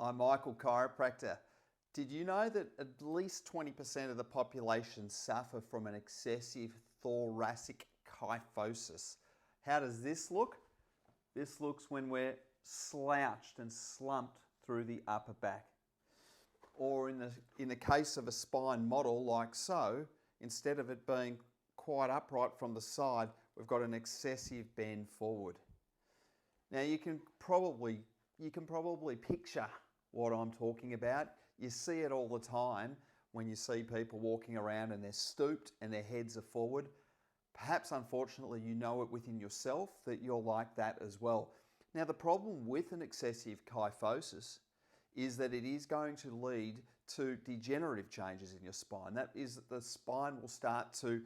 I'm Michael, chiropractor. Did you know that at least 20% of the population suffer from an excessive thoracic kyphosis? How does this look? This looks when we're slouched and slumped through the upper back. Or in the case of a spine model like so, instead of it being quite upright from the side, we've got an excessive bend forward. Now you can probably picture what I'm talking about. You see it all the time when you see people walking around and they're stooped and their heads are forward. Perhaps unfortunately you know it within yourself that you're like that as well. Now the problem with an excessive kyphosis is that it is going to lead to degenerative changes in your spine. That is that the spine will start to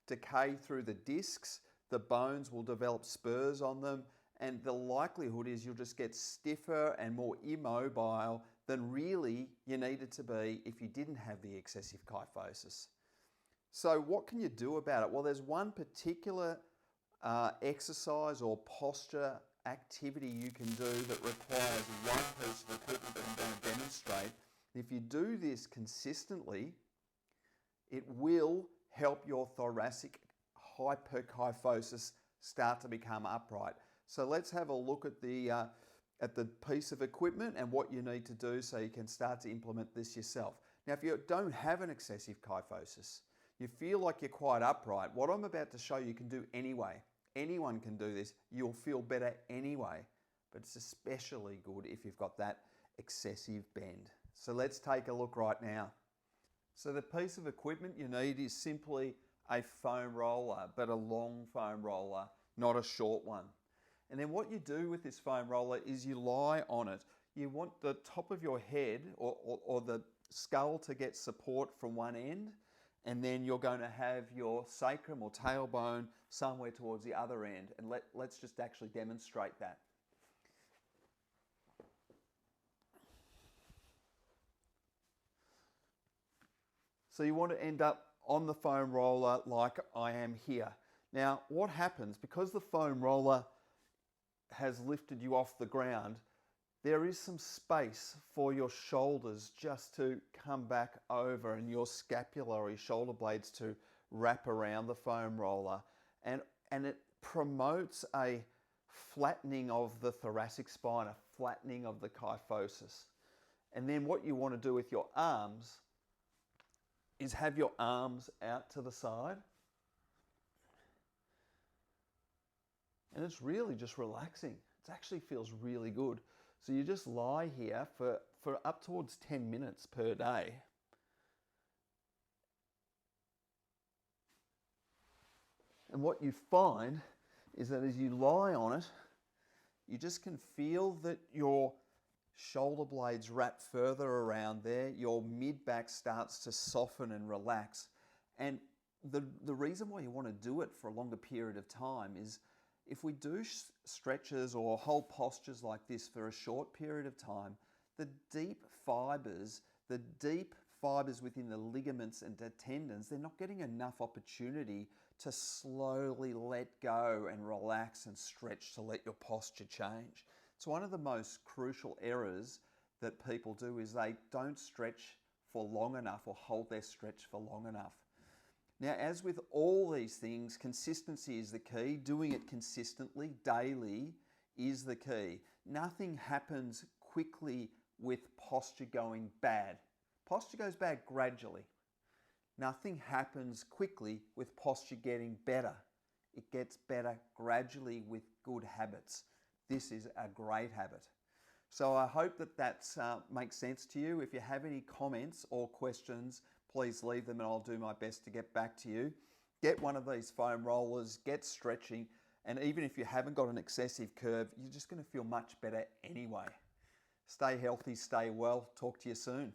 decay through the discs, the bones will develop spurs on them, and the likelihood is you'll just get stiffer and more immobile than really you needed to be if you didn't have the excessive kyphosis. So what can you do about it? Well, there's one particular exercise or posture activity you can do that requires one piece of equipment that I'm going to demonstrate. If you do this consistently, it will help your thoracic hyperkyphosis start to become upright. So let's have a look at the piece of equipment and what you need to do so you can start to implement this yourself. Now, if you don't have an excessive kyphosis, you feel like you're quite upright, what I'm about to show you can do anyway. Anyone can do this. You'll feel better anyway, but it's especially good if you've got that excessive bend. So let's take a look right now. So the piece of equipment you need is simply a foam roller, but a long foam roller, not a short one. And then what you do with this foam roller is you lie on it. You want the top of your head or the skull to get support from one end, and then you're going to have your sacrum or tailbone somewhere towards the other end. And let's just actually demonstrate that. So you want to end up on the foam roller like I am here. Now what happens, because the foam roller has lifted you off the ground, there is some space for your shoulders just to come back over and your scapulary shoulder blades to wrap around the foam roller, and it promotes a flattening of the thoracic spine, a flattening of the kyphosis. And then what you want to do with your arms is have your arms out to the side, and it's really just relaxing. It actually feels really good. So you just lie here for up towards 10 minutes per day. And what you find is that as you lie on it, you just can feel that your shoulder blades wrap further around there, your mid-back starts to soften and relax. And the reason why you want to do it for a longer period of time is if we do stretches or hold postures like this for a short period of time, the deep fibers within the ligaments and the tendons, they're not getting enough opportunity to slowly let go and relax and stretch to let your posture change. It's one of the most crucial errors that people do is they don't stretch for long enough or hold their stretch for long enough. Now, as with all these things, consistency is the key. Doing it consistently, daily, is the key. Nothing happens quickly with posture going bad. Posture goes bad gradually. Nothing happens quickly with posture getting better. It gets better gradually with good habits. This is a great habit. So I hope that makes sense to you. If you have any comments or questions, please leave them and I'll do my best to get back to you. Get one of these foam rollers, get stretching, and even if you haven't got an excessive curve, you're just going to feel much better anyway. Stay healthy, stay well. Talk to you soon.